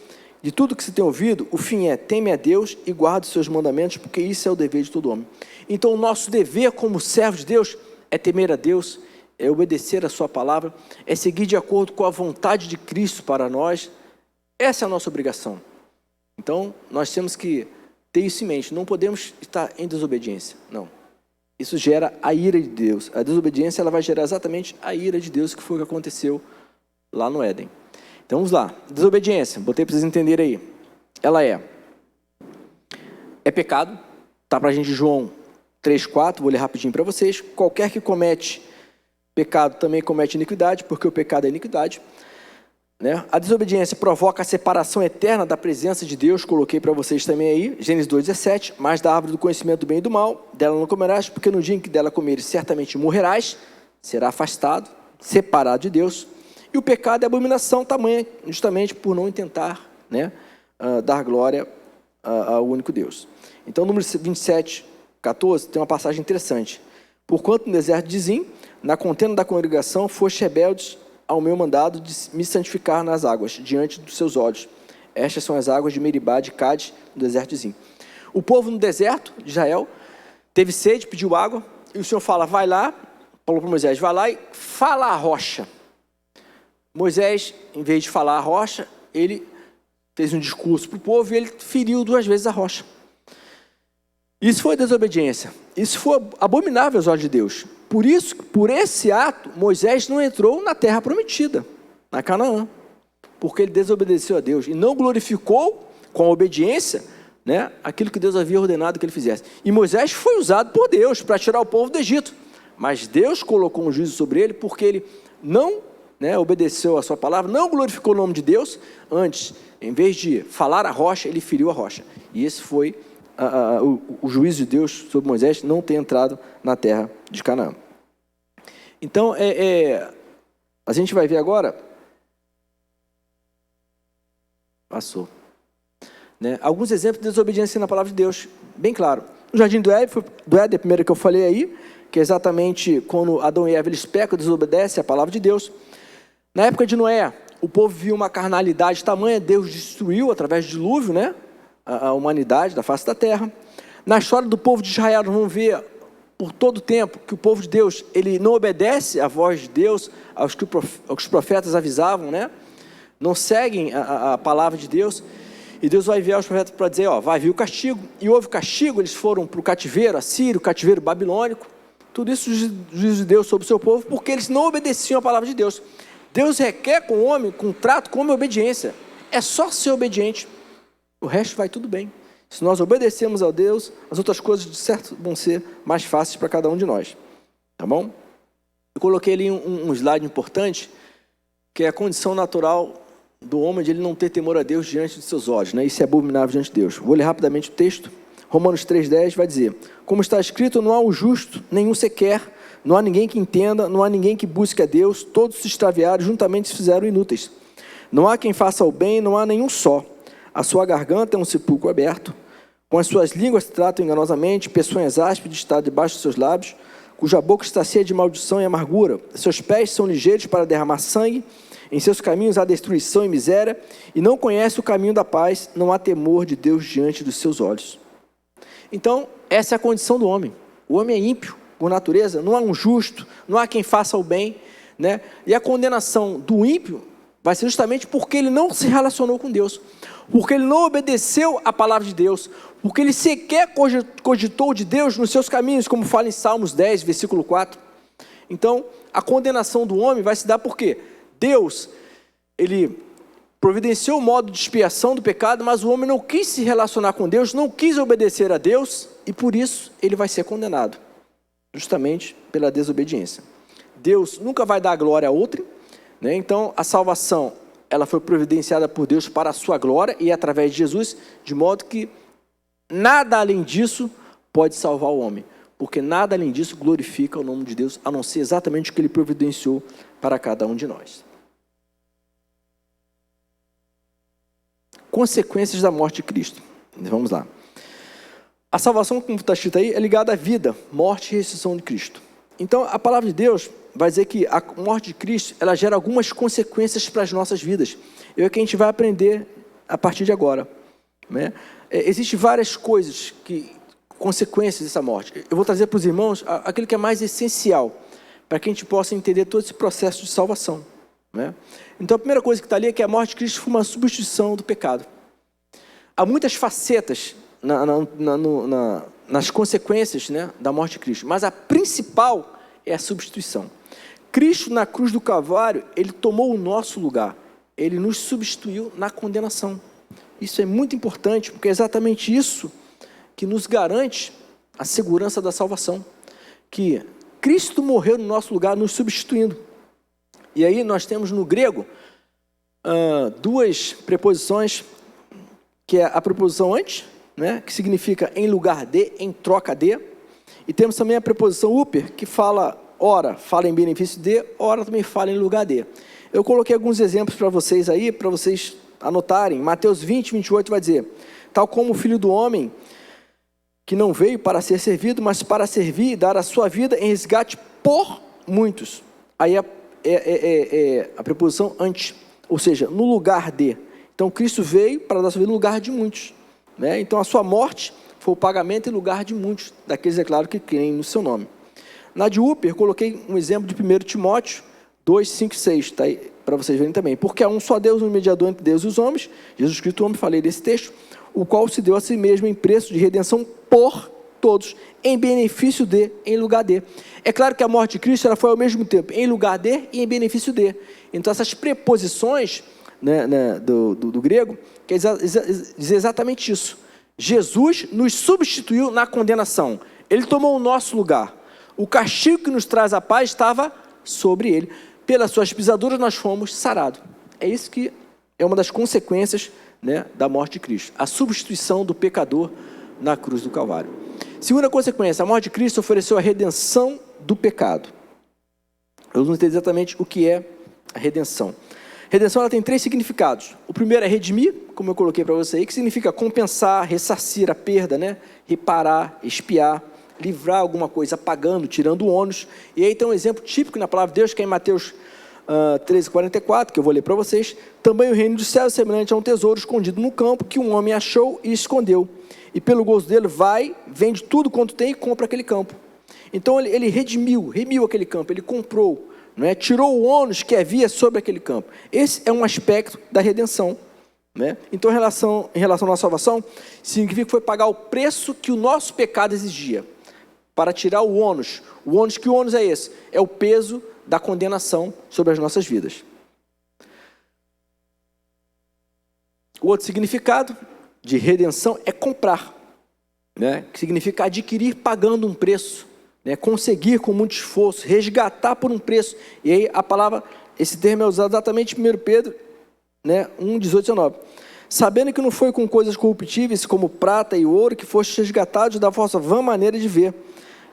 de tudo que se tem ouvido, o fim é, teme a Deus e guarde os seus mandamentos, porque isso é o dever de todo homem. Então o nosso dever como servo de Deus é temer a Deus, é obedecer a sua palavra, é seguir de acordo com a vontade de Cristo para nós. Essa é a nossa obrigação. Então nós temos que ter isso em mente, não podemos estar em desobediência, não. Isso gera a ira de Deus. A desobediência, ela vai gerar exatamente a ira de Deus, que foi o que aconteceu lá no Éden. Então vamos lá. Desobediência, botei para vocês entenderem aí. Ela é pecado. Está para a gente João 3,4, vou ler rapidinho para vocês. Qualquer que comete pecado também comete iniquidade, porque o pecado é iniquidade. Né? A desobediência provoca a separação eterna da presença de Deus, coloquei para vocês também aí, Gênesis 2,17, mas da árvore do conhecimento do bem e do mal, dela não comerás, porque no dia em que dela comeres, certamente morrerás, será afastado, separado de Deus. E o pecado é abominação tamanha, justamente por não intentar, né, dar glória ao único Deus. Então, número 27:14, tem uma passagem interessante. Porquanto no deserto de Zim, na contenda da congregação, foste rebeldes ao meu mandado de me santificar nas águas, diante dos seus olhos. Estas são as águas de Meribá, de Cádiz, no deserto de Zim. O povo no deserto de Israel teve sede, pediu água, e o Senhor fala, vai lá, falou para Moisés, vai lá e fala a rocha. Moisés, em vez de falar a rocha, ele fez um discurso para o povo e ele feriu 2 vezes a rocha. Isso foi desobediência. Isso foi abominável aos olhos de Deus. Por isso, por esse ato, Moisés não entrou na terra prometida, na Canaã, porque ele desobedeceu a Deus e não glorificou com a obediência, né, aquilo que Deus havia ordenado que ele fizesse. E Moisés foi usado por Deus para tirar o povo do Egito, mas Deus colocou um juízo sobre ele porque ele não, né, obedeceu a sua palavra, não glorificou o nome de Deus. Antes, em vez de falar a rocha, ele feriu a rocha. E esse foi o juízo de Deus sobre Moisés, não ter entrado na terra de Canaã. Então, a gente vai ver agora, passou, né, alguns exemplos de desobediência na palavra de Deus, bem claro. No jardim do Éden, primeiro que eu falei aí, que é exatamente quando Adão e Eva eles pecam, desobedecem a palavra de Deus. Na época de Noé, o povo viu uma carnalidade tamanha, Deus destruiu através do dilúvio, né, a humanidade da face da terra. Na história do povo de Israel, nós vamos ver por todo o tempo que o povo de Deus, ele não obedece à voz de Deus, aos que os profetas avisavam, né? Não seguem a palavra de Deus, e Deus vai enviar os profetas para dizer, ó, vai vir o castigo, e houve castigo, eles foram para o cativeiro assírio, cativeiro babilônico, tudo isso juízo de Deus sobre o seu povo, porque eles não obedeciam à palavra de Deus. Deus requer com o homem, com o trato, como obediência, é só ser obediente, o resto vai tudo bem. Se nós obedecemos a Deus, as outras coisas de certo vão ser mais fáceis para cada um de nós, tá bom? Eu coloquei ali um slide importante, que é a condição natural do homem de ele não ter temor a Deus diante de seus olhos, né? Isso é abominável diante de Deus. Vou ler rapidamente o texto. Romanos 3,10 vai dizer, como está escrito, não há um justo, nenhum sequer, não há ninguém que entenda, não há ninguém que busque a Deus, todos se extraviaram, juntamente se fizeram inúteis. Não há quem faça o bem, não há nenhum só. A sua garganta é um sepulcro aberto, com as suas línguas tratam enganosamente, peçonhas ásperas estão debaixo dos seus lábios, cuja boca está cheia de maldição e amargura. Seus pés são ligeiros para derramar sangue, em seus caminhos há destruição e miséria, e não conhece o caminho da paz, não há temor de Deus diante dos seus olhos. Então, essa é a condição do homem. O homem é ímpio, por natureza, não há um justo, não há quem faça o bem, né? E a condenação do ímpio vai ser justamente porque ele não se relacionou com Deus, porque ele não obedeceu a palavra de Deus, porque ele sequer cogitou de Deus nos seus caminhos, como fala em Salmos 10, versículo 4. Então, a condenação do homem vai se dar porque Deus, ele providenciou o modo de expiação do pecado, mas o homem não quis se relacionar com Deus, não quis obedecer a Deus, e por isso ele vai ser condenado, justamente pela desobediência. Deus nunca vai dar glória a outrem, né? Então, a salvação, ela foi providenciada por Deus para a sua glória e através de Jesus, de modo que nada além disso pode salvar o homem, porque nada além disso glorifica o nome de Deus, a não ser exatamente o que ele providenciou para cada um de nós. Consequências da morte de Cristo. Vamos lá. A salvação, como está escrito aí, é ligada à vida, morte e ressurreição de Cristo. Então, a palavra de Deus vai dizer que a morte de Cristo, ela gera algumas consequências para as nossas vidas. E é o que a gente vai aprender a partir de agora, né? Existem várias coisas, consequências dessa morte. Eu vou trazer para os irmãos aquilo que é mais essencial, para que a gente possa entender todo esse processo de salvação, né? Então, a primeira coisa que está ali é que a morte de Cristo foi uma substituição do pecado. Há muitas facetas nas consequências, né, da morte de Cristo, mas a principal é a substituição. Cristo, na cruz do Calvário, ele tomou o nosso lugar, ele nos substituiu na condenação. Isso é muito importante, porque é exatamente isso que nos garante a segurança da salvação, que Cristo morreu no nosso lugar, nos substituindo. E aí nós temos no grego duas preposições, que é a preposição antes, né, que significa em lugar de, em troca de, e temos também a preposição uper, que fala, ora, fala em benefício de, ora também fala em lugar de. Eu coloquei alguns exemplos para vocês aí, para vocês anotarem. Mateus 20, 28 vai dizer, tal como o Filho do Homem, que não veio para ser servido, mas para servir e dar a sua vida em resgate por muitos. Aí a preposição antes, ou seja, no lugar de. Então, Cristo veio para dar a sua vida no lugar de muitos, né? Então, a sua morte foi o pagamento em lugar de muitos, daqueles, é claro, que creem no seu nome. Na de Uper, coloquei um exemplo de 1 Timóteo 2, 5 e 6, tá aí para vocês verem também. Porque há um só Deus, um mediador entre Deus e os homens, Jesus Cristo, o homem, falei desse texto, o qual se deu a si mesmo em preço de redenção por todos, em benefício de, em lugar de. É claro que a morte de Cristo ela foi ao mesmo tempo em lugar de e em benefício de. Então, essas preposições, né, do grego, quer dizer exatamente isso. Jesus nos substituiu na condenação. Ele tomou o nosso lugar. O castigo que nos traz a paz estava sobre ele. Pelas suas pisaduras nós fomos sarados. É isso que é uma das consequências, né, da morte de Cristo. A substituição do pecador na cruz do Calvário. Segunda consequência, a morte de Cristo ofereceu a redenção do pecado. Eu não entendo exatamente o que é a redenção. Redenção ela tem 3 significados. O primeiro é redimir, como eu coloquei para você aí, que significa compensar, ressarcir a perda, né? Reparar, expiar, livrar alguma coisa, pagando, tirando o ônus. E aí tem um exemplo típico na palavra de Deus, que é em Mateus 13:44, que eu vou ler para vocês. Também o reino dos céus é semelhante a um tesouro escondido no campo, que um homem achou e escondeu. E pelo gozo dele vai, vende tudo quanto tem e compra aquele campo. Então ele remiu aquele campo, ele comprou, não é? Tirou o ônus que havia sobre aquele campo. Esse é um aspecto da redenção, né? Então, em relação à salvação, significa que foi pagar o preço que o nosso pecado exigia, para tirar o ônus. Que ônus é esse? É o peso da condenação sobre as nossas vidas. O outro significado de redenção é comprar, né? Que significa adquirir pagando um preço, né? Conseguir com muito esforço, resgatar por um preço. E aí a palavra, esse termo é usado exatamente em 1 Pedro, né? 1, 18 e 19. Sabendo que não foi com coisas corruptíveis como prata e ouro que fostes resgatados da vossa vã maneira de ver,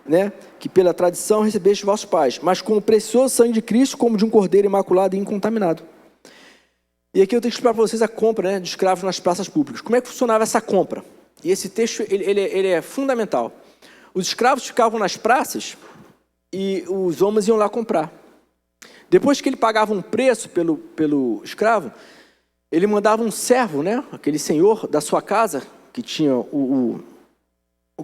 né? Que pela tradição recebeste vossos pais, mas com o precioso sangue de Cristo, como de um cordeiro imaculado e incontaminado. E aqui eu tenho que explicar para vocês a compra, né, de escravos nas praças públicas. Como é que funcionava essa compra? E esse texto ele é fundamental. Os escravos ficavam nas praças e os homens iam lá comprar. Depois que ele pagava um preço pelo escravo, ele mandava um servo, né, aquele senhor da sua casa, que tinha o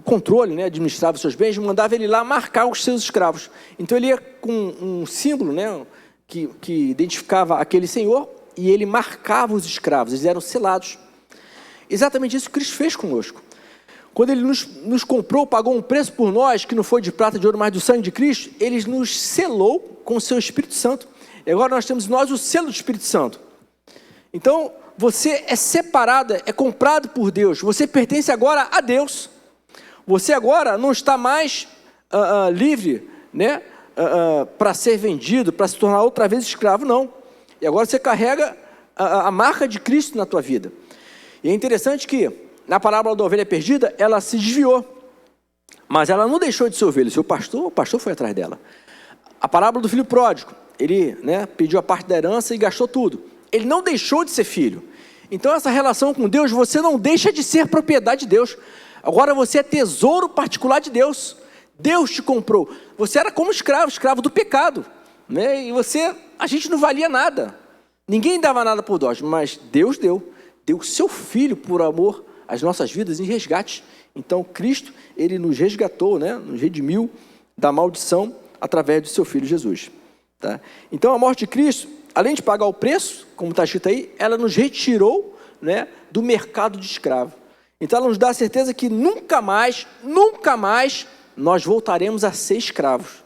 controle, né, administrava os seus bens, mandava ele lá marcar os seus escravos. Então ele ia com um símbolo, né, que identificava aquele senhor, e ele marcava os escravos, eles eram selados. Exatamente isso que Cristo fez conosco. Quando ele nos comprou, pagou um preço por nós, que não foi de prata, de ouro, mas do sangue de Cristo, ele nos selou com o seu Espírito Santo. E agora nós temos o selo do Espírito Santo. Então, você é separado, é comprado por Deus. Você pertence agora a Deus. Você agora não está mais livre, né, para ser vendido, para se tornar outra vez escravo, não. E agora você carrega a marca de Cristo na tua vida. E é interessante que, na parábola da ovelha perdida, ela se desviou. Mas ela não deixou de ser ovelha. O pastor foi atrás dela. A parábola do filho pródigo, ele, né, pediu a parte da herança e gastou tudo. Ele não deixou de ser filho. Então, essa relação com Deus, você não deixa de ser propriedade de Deus. Agora você é tesouro particular de Deus. Deus te comprou. Você era como escravo do pecado, né? E a gente não valia nada. Ninguém dava nada por nós, mas Deus deu o seu Filho por amor às nossas vidas em resgate. Então Cristo, ele nos resgatou, né? Nos redimiu da maldição através do seu Filho Jesus, tá? Então a morte de Cristo, além de pagar o preço, como está escrito aí, ela nos retirou, né, do mercado de escravo. Então ela nos dá a certeza que nunca mais nós voltaremos a ser escravos.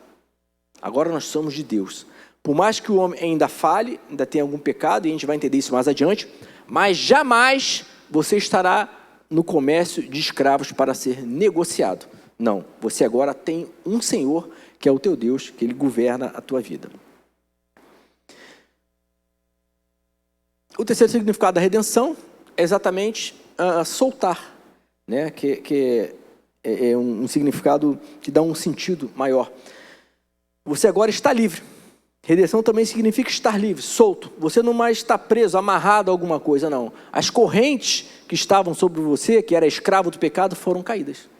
Agora nós somos de Deus. Por mais que o homem ainda fale, ainda tenha algum pecado, e a gente vai entender isso mais adiante, mas jamais você estará no comércio de escravos para ser negociado. Não, você agora tem um Senhor que é o teu Deus, que Ele governa a tua vida. O terceiro significado da redenção é exatamente soltar, né? que é um significado que dá um sentido maior. Você agora está livre. Redenção também significa estar livre, solto. Você não mais está preso, amarrado a alguma coisa, não. As correntes que estavam sobre você, que era escravo do pecado, foram caídas.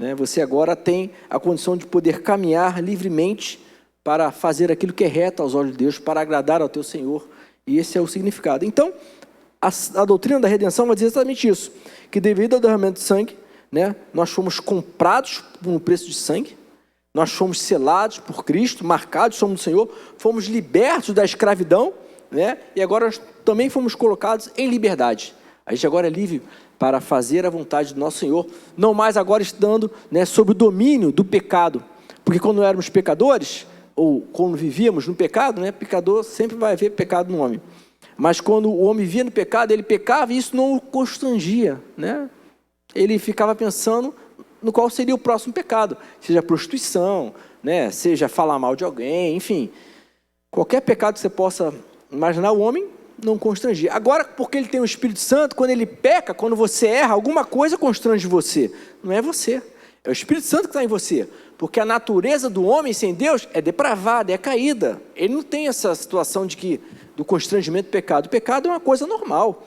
Né? Você agora tem a condição de poder caminhar livremente para fazer aquilo que é reto aos olhos de Deus, para agradar ao teu Senhor. E esse é o significado. Então, a doutrina da redenção vai dizer exatamente isso, que devido ao derramamento de sangue, né, nós fomos comprados por um preço de sangue, nós fomos selados por Cristo, marcados somos do Senhor, fomos libertos da escravidão, né, e agora nós também fomos colocados em liberdade. A gente agora é livre para fazer a vontade do nosso Senhor, não mais agora estando, né, sob o domínio do pecado, porque quando éramos pecadores, ou quando vivíamos no pecado, né, pecador sempre vai haver pecado no homem, mas quando o homem via no pecado, ele pecava e isso não o constrangia, né? Ele ficava pensando no qual seria o próximo pecado, seja prostituição, né? Seja falar mal de alguém, enfim, qualquer pecado que você possa imaginar, o homem não constrangia. Agora, porque ele tem o Espírito Santo, quando ele peca, quando você erra, alguma coisa constrange você, não é você, é o Espírito Santo que está em você, porque a natureza do homem sem Deus é depravada, é caída, ele não tem essa situação do constrangimento do pecado. O pecado é uma coisa normal,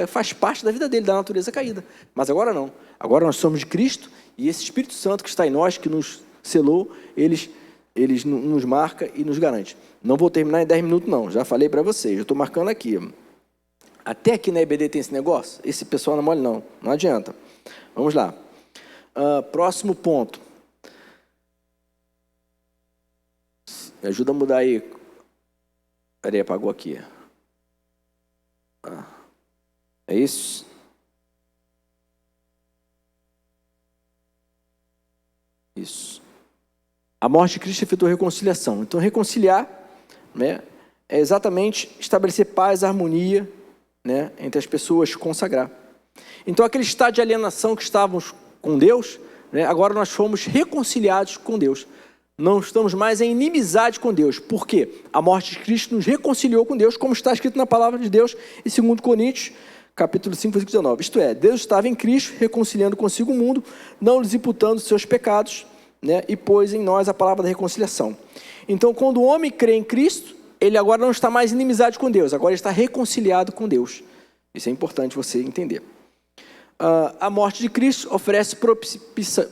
faz parte da vida dele, da natureza caída. Mas agora não. Agora nós somos de Cristo e esse Espírito Santo que está em nós, que nos selou, eles nos marca e nos garante. Não vou terminar em 10 minutos não, já falei para vocês, eu estou marcando aqui. Até aqui na EBD tem esse negócio? Esse pessoal não é mole não, não adianta. Vamos lá. Próximo ponto. Me ajuda a mudar aí. Peraí, apagou aqui. É isso? Isso. A morte de Cristo efetuou reconciliação. Então, reconciliar, né, é exatamente estabelecer paz, harmonia, né, entre as pessoas, consagrar. Então, aquele estado de alienação que estávamos com Deus, né, agora nós fomos reconciliados com Deus. Não estamos mais em inimizade com Deus. Por quê? A morte de Cristo nos reconciliou com Deus, como está escrito na palavra de Deus em 2 Coríntios, capítulo 5, versículo 19. Isto é, Deus estava em Cristo, reconciliando consigo o mundo, não lhes imputando seus pecados, né, e pôs em nós a palavra da reconciliação. Então, quando o homem crê em Cristo, ele agora não está mais em inimizade com Deus, agora ele está reconciliado com Deus. Isso é importante você entender. A morte de Cristo oferece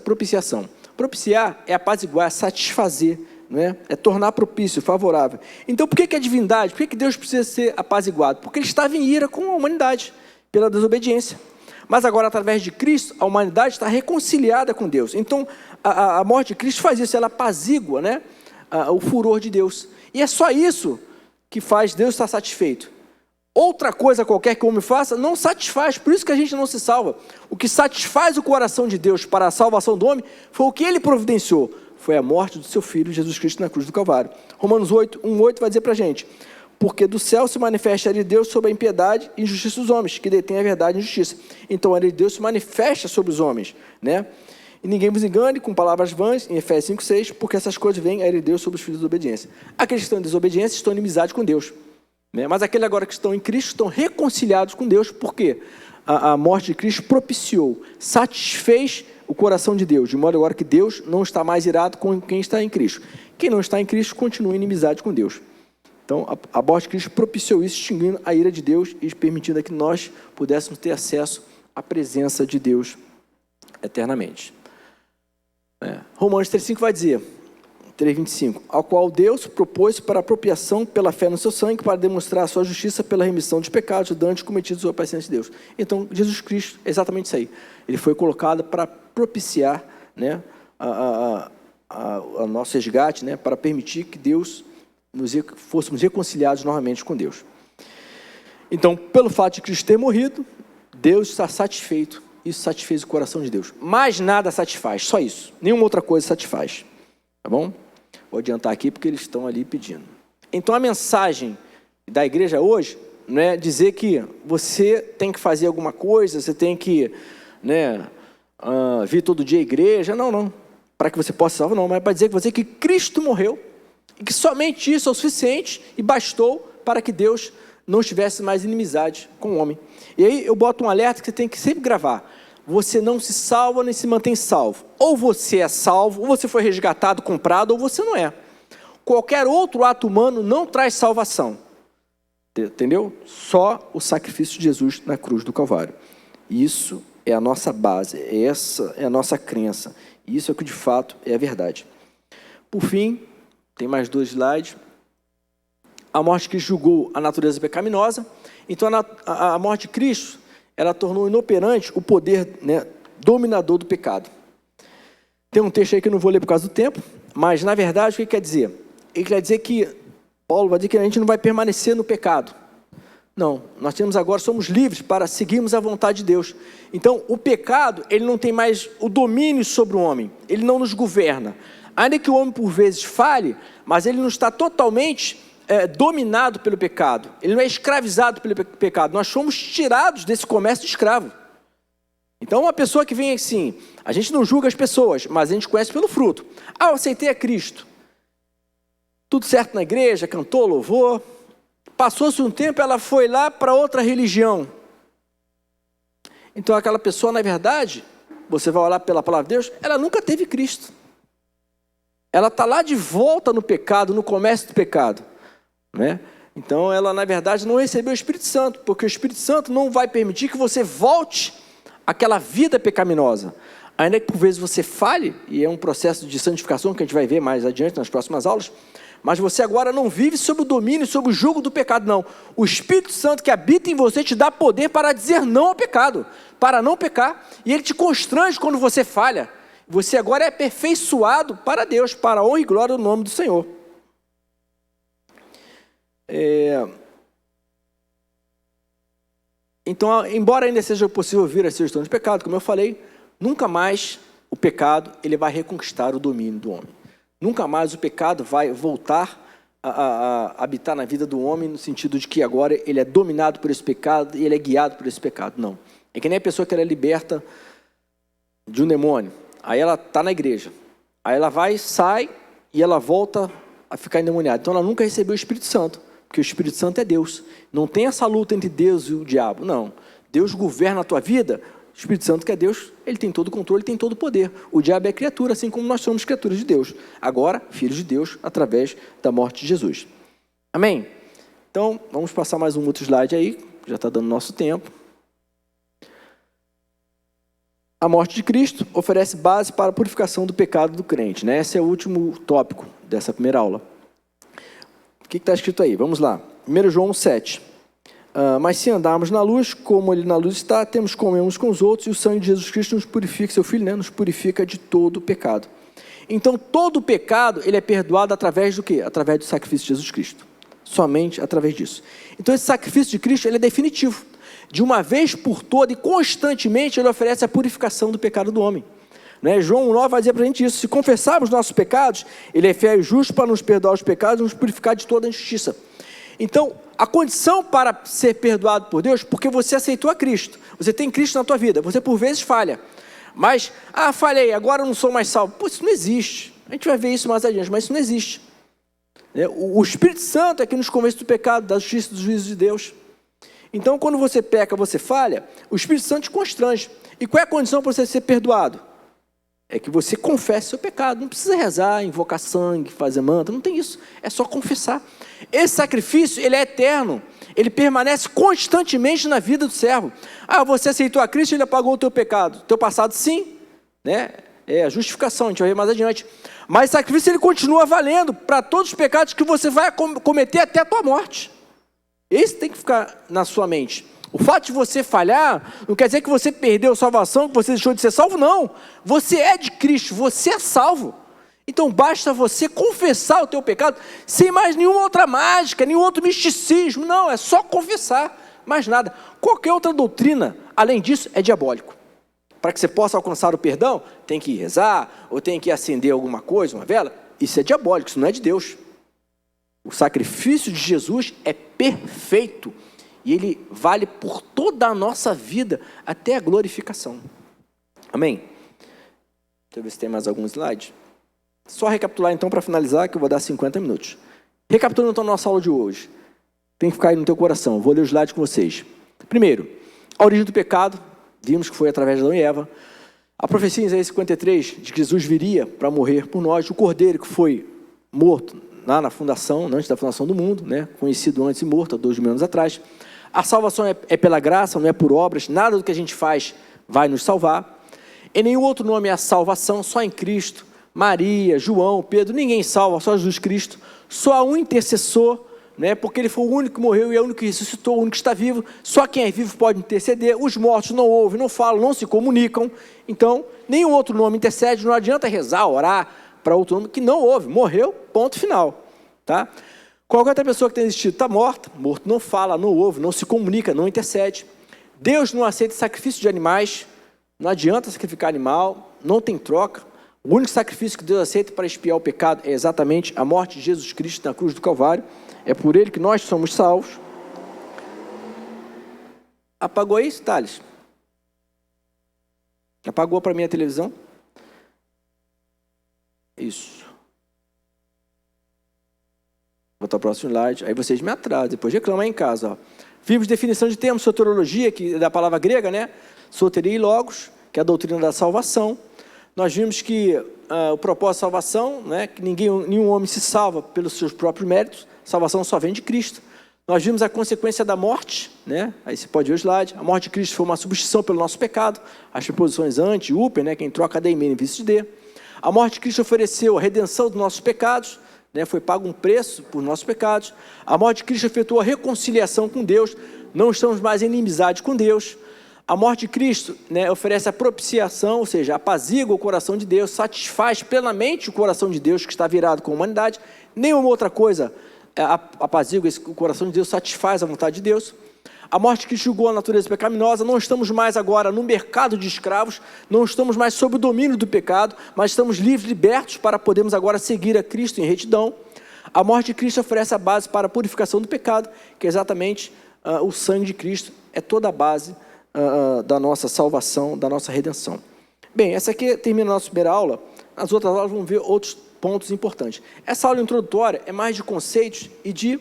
propiciação. Propiciar é apaziguar, é satisfazer, né? É tornar propício, favorável. Então, por que a divindade, por que Deus precisa ser apaziguado? Porque ele estava em ira com a humanidade, pela desobediência. Mas agora, através de Cristo, a humanidade está reconciliada com Deus. Então, a morte de Cristo faz isso, ela apazigua, né, o furor de Deus. E é só isso que faz Deus estar satisfeito. Outra coisa qualquer que o homem faça, não satisfaz, por isso que a gente não se salva. O que satisfaz o coração de Deus para a salvação do homem, foi o que ele providenciou, foi a morte do seu Filho, Jesus Cristo, na cruz do Calvário. Romanos 8, 1:8 vai dizer para a gente, porque do céu se manifesta a ira de Deus sobre a impiedade e injustiça dos homens, que detém a verdade e a injustiça. Então a ira de Deus se manifesta sobre os homens, né? E ninguém vos engane com palavras vãs, em Efésios 5:6, porque essas coisas vêm a ira de Deus sobre os filhos da desobediência. Aqueles que estão em desobediência estão em inimizade com Deus. Mas aqueles agora que estão em Cristo estão reconciliados com Deus, porque a morte de Cristo propiciou, satisfez o coração de Deus, de modo agora que Deus não está mais irado com quem está em Cristo. Quem não está em Cristo continua em inimizade com Deus. Então, a morte de Cristo propiciou isso, extinguindo a ira de Deus e permitindo que nós pudéssemos ter acesso à presença de Deus eternamente. Romanos 3:5 vai dizer, 3:25, ao qual Deus propôs para apropriação pela fé no seu sangue, para demonstrar a sua justiça pela remissão dos pecados dantes cometidos sob a presença de Deus. Então, Jesus Cristo é exatamente isso aí. Ele foi colocado para propiciar, né, a nosso resgate, né, para permitir que Deus fôssemos reconciliados novamente com Deus. Então, pelo fato de Cristo ter morrido, Deus está satisfeito. Isso satisfez o coração de Deus. Mais nada satisfaz, só isso. Nenhuma outra coisa satisfaz. Tá bom? Vou adiantar aqui porque eles estão ali pedindo. Então a mensagem da igreja hoje não é dizer que você tem que fazer alguma coisa, você tem que, né, vir todo dia à igreja. Não. para que você possa ser salvo, não, mas para dizer que você que Cristo morreu, e que somente isso é o suficiente e bastou para que Deus não tivesse mais inimizade com o homem. E aí eu boto um alerta que você tem que sempre gravar: você não se salva nem se mantém salvo. Ou você é salvo, ou você foi resgatado, comprado, ou você não é. Qualquer outro ato humano não traz salvação. Entendeu? Só o sacrifício de Jesus na cruz do Calvário. Isso é a nossa base, essa é a nossa crença. Isso é o que de fato é a verdade. Por fim, tem mais 2 slides. A morte de Cristo julgou a natureza pecaminosa. Então a morte de Cristo, ela tornou inoperante o poder, né, dominador do pecado. Tem um texto aí que eu não vou ler por causa do tempo, mas na verdade o que quer dizer? Ele quer dizer que Paulo vai dizer que a gente não vai permanecer no pecado. Não, nós temos agora, somos livres para seguirmos a vontade de Deus. Então o pecado, ele não tem mais o domínio sobre o homem, ele não nos governa. Ainda que o homem por vezes falhe, mas ele não está totalmente dominado pelo pecado, ele não é escravizado pelo pecado. Nós fomos tirados desse comércio de escravo. Então uma pessoa que vem assim, a gente não julga as pessoas, mas a gente conhece pelo fruto. Ah, eu aceitei a Cristo, tudo certo na igreja, cantou, louvor, passou-se um tempo, ela foi lá para outra religião. Então aquela pessoa, na verdade, você vai olhar pela palavra de Deus, ela nunca teve Cristo. Ela está lá de volta no pecado, no comércio do pecado, né? Então ela, na verdade, não recebeu o Espírito Santo, porque o Espírito Santo não vai permitir que você volte àquela vida pecaminosa. Ainda que por vezes você falhe, e é um processo de santificação que a gente vai ver mais adiante nas próximas aulas, mas você agora não vive sob o domínio, sob o jugo do pecado, não. O Espírito Santo que habita em você te dá poder para dizer não ao pecado, para não pecar, e ele te constrange quando você falha. Você agora é aperfeiçoado para Deus, para a honra e glória do nome do Senhor. Então, embora ainda seja possível vir a ser sugestão de pecado, como eu falei, nunca mais o pecado ele vai reconquistar o domínio do homem. Nunca mais o pecado vai voltar a habitar na vida do homem, no sentido de que agora ele é dominado por esse pecado e ele é guiado por esse pecado. Não. É que nem a pessoa que ela é liberta de um demônio. Aí ela está na igreja. Aí ela vai, sai e ela volta a ficar endemoniada. Então ela nunca recebeu o Espírito Santo, porque o Espírito Santo é Deus. Não tem essa luta entre Deus e o diabo. Não. Deus governa a tua vida. O Espírito Santo, que é Deus, ele tem todo o controle, ele tem todo o poder. O diabo é criatura, assim como nós somos criaturas de Deus. Agora, filhos de Deus, através da morte de Jesus. Amém? Então, vamos passar mais um outro slide aí, já está dando nosso tempo. A morte de Cristo oferece base para a purificação do pecado do crente, né? Esse é o último tópico dessa primeira aula. O que está escrito aí? Vamos lá. 1 João 7. Mas se andarmos na luz, como ele na luz está, temos comunhão uns com os outros, e o sangue de Jesus Cristo nos purifica, seu Filho, né, nos purifica de todo o pecado. Então, todo o pecado, ele é perdoado através do quê? Através do sacrifício de Jesus Cristo. Somente através disso. Então, esse sacrifício de Cristo, ele é definitivo. De uma vez por toda e constantemente, ele oferece a purificação do pecado do homem. Né? João 1,9 vai dizer para a gente isso: se confessarmos nossos pecados, ele é fiel e justo para nos perdoar os pecados e nos purificar de toda a injustiça. Então, a condição para ser perdoado por Deus, porque você aceitou a Cristo, você tem Cristo na tua vida, você por vezes falha, mas, falhei, agora eu não sou mais salvo. Pô, isso não existe. A gente vai ver isso mais adiante, mas isso não existe. O Espírito Santo é que nos convence do pecado, da justiça e do juízo de Deus. Então, quando você peca, você falha, o Espírito Santo te constrange. E qual é a condição para você ser perdoado? É que você confesse seu pecado. Não precisa rezar, invocar sangue, fazer mantra, não tem isso. É só confessar. Esse sacrifício, ele é eterno. Ele permanece constantemente na vida do servo. Você aceitou a Cristo, ele apagou o teu pecado. Teu passado, sim, né? É a justificação, a gente vai ver mais adiante. Mas o sacrifício, ele continua valendo para todos os pecados que você vai cometer até a tua morte. Esse tem que ficar na sua mente. O fato de você falhar não quer dizer que você perdeu a salvação, que você deixou de ser salvo, não. Você é de Cristo, você é salvo. Então basta você confessar o teu pecado, sem mais nenhuma outra mágica, nenhum outro misticismo. Não, é só confessar, mais nada. Qualquer outra doutrina, além disso, é diabólico. Para que você possa alcançar o perdão, tem que rezar, ou tem que acender alguma coisa, uma vela. Isso é diabólico, isso não é de Deus. O sacrifício de Jesus é perfeito. E ele vale por toda a nossa vida, até a glorificação. Amém? Deixa eu ver se tem mais algum slide. Só recapitular então para finalizar, que eu vou dar 50 minutos. Recapitulando então a nossa aula de hoje. Tem que ficar aí no teu coração. Vou ler os slides com vocês. Primeiro, a origem do pecado. Vimos que foi através de Adão e Eva. A profecia em Isaías 53, de que Jesus viria para morrer por nós. O cordeiro que foi morto lá na fundação, antes da fundação do mundo, né? Conhecido antes e morto, há 2.000 anos atrás. A salvação é pela graça, não é por obras. Nada do que a gente faz vai nos salvar. Em nenhum outro nome há salvação, só em Cristo. Maria, João, Pedro, ninguém salva, só Jesus Cristo. Só há um intercessor, né? Porque ele foi o único que morreu e é o único que ressuscitou, o único que está vivo. Só quem é vivo pode interceder. Os mortos não ouvem, não falam, não se comunicam. Então, nenhum outro nome intercede. Não adianta rezar, orar para outro nome que não ouve. Morreu, ponto final. Tá? Qualquer outra pessoa que tenha existido está morta. Morto não fala, não ouve, não se comunica, não intercede. Deus não aceita sacrifício de animais. Não adianta sacrificar animal, não tem troca. O único sacrifício que Deus aceita para expiar o pecado é exatamente a morte de Jesus Cristo na cruz do Calvário. É por ele que nós somos salvos. Apagou isso, Thales? Apagou para mim a televisão? Isso. Vou botar o próximo slide. Aí vocês me atrasam, depois reclamam aí em casa. Ó. Vimos definição de termos, soteriologia, que é da palavra grega, né? Soteria e logos, que é a doutrina da salvação. Nós vimos que o propósito da salvação, né, que nenhum homem se salva pelos seus próprios méritos, salvação só vem de Cristo. Nós vimos a consequência da morte, né, aí você pode ver o slide, a morte de Cristo foi uma substituição pelo nosso pecado, as preposições ante, uper, né, quem troca de em vez de de. A morte de Cristo ofereceu a redenção dos nossos pecados, né, foi pago um preço por nossos pecados. A morte de Cristo efetuou a reconciliação com Deus, não estamos mais em inimizade com Deus. A morte de Cristo, né, oferece a propiciação, ou seja, apazigua o coração de Deus, satisfaz plenamente o coração de Deus que está virado com a humanidade. Nenhuma outra coisa apazigua o coração de Deus, satisfaz a vontade de Deus. A morte de Cristo julgou a natureza pecaminosa, não estamos mais agora no mercado de escravos, não estamos mais sob o domínio do pecado, mas estamos livres, libertos para podermos agora seguir a Cristo em retidão. A morte de Cristo oferece a base para a purificação do pecado, que é exatamente o sangue de Cristo, é toda a base da nossa salvação, da nossa redenção. Bem, essa aqui termina a nossa primeira aula. Nas outras aulas vamos ver outros pontos importantes. Essa aula introdutória é mais de conceitos e de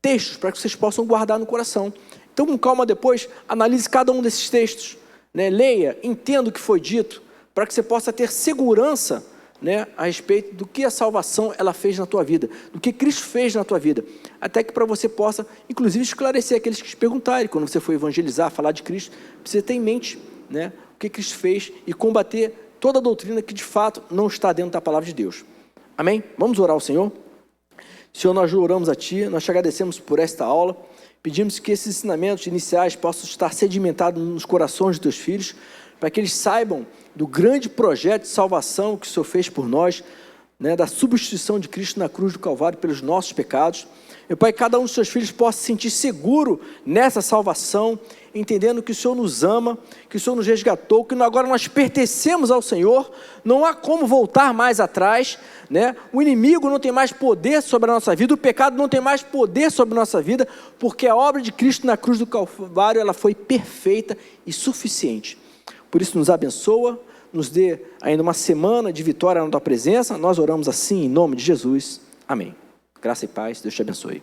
textos, para que vocês possam guardar no coração. Então, com calma depois, analise cada um desses textos, né? Leia, entenda o que foi dito, para que você possa ter segurança, né, a respeito do que a salvação ela fez na tua vida, do que Cristo fez na tua vida, até que para você possa, inclusive, esclarecer aqueles que te perguntarem, quando você for evangelizar, falar de Cristo, precisa ter em mente, né, o que Cristo fez e combater toda a doutrina que de fato não está dentro da palavra de Deus. Amém? Vamos orar ao Senhor? Senhor, nós oramos a Ti, nós te agradecemos por esta aula, pedimos que esses ensinamentos iniciais possam estar sedimentados nos corações dos Teus filhos, para que eles saibam do grande projeto de salvação que o Senhor fez por nós, né, da substituição de Cristo na cruz do Calvário pelos nossos pecados. Meu Pai, cada um dos seus filhos possa se sentir seguro nessa salvação, entendendo que o Senhor nos ama, que o Senhor nos resgatou, que agora nós pertencemos ao Senhor, não há como voltar mais atrás, né? O inimigo não tem mais poder sobre a nossa vida, o pecado não tem mais poder sobre a nossa vida, porque a obra de Cristo na cruz do Calvário, ela foi perfeita e suficiente. Por isso nos abençoa, nos dê ainda uma semana de vitória na tua presença. Nós oramos assim em nome de Jesus. Amém. Graça e paz. Deus te abençoe.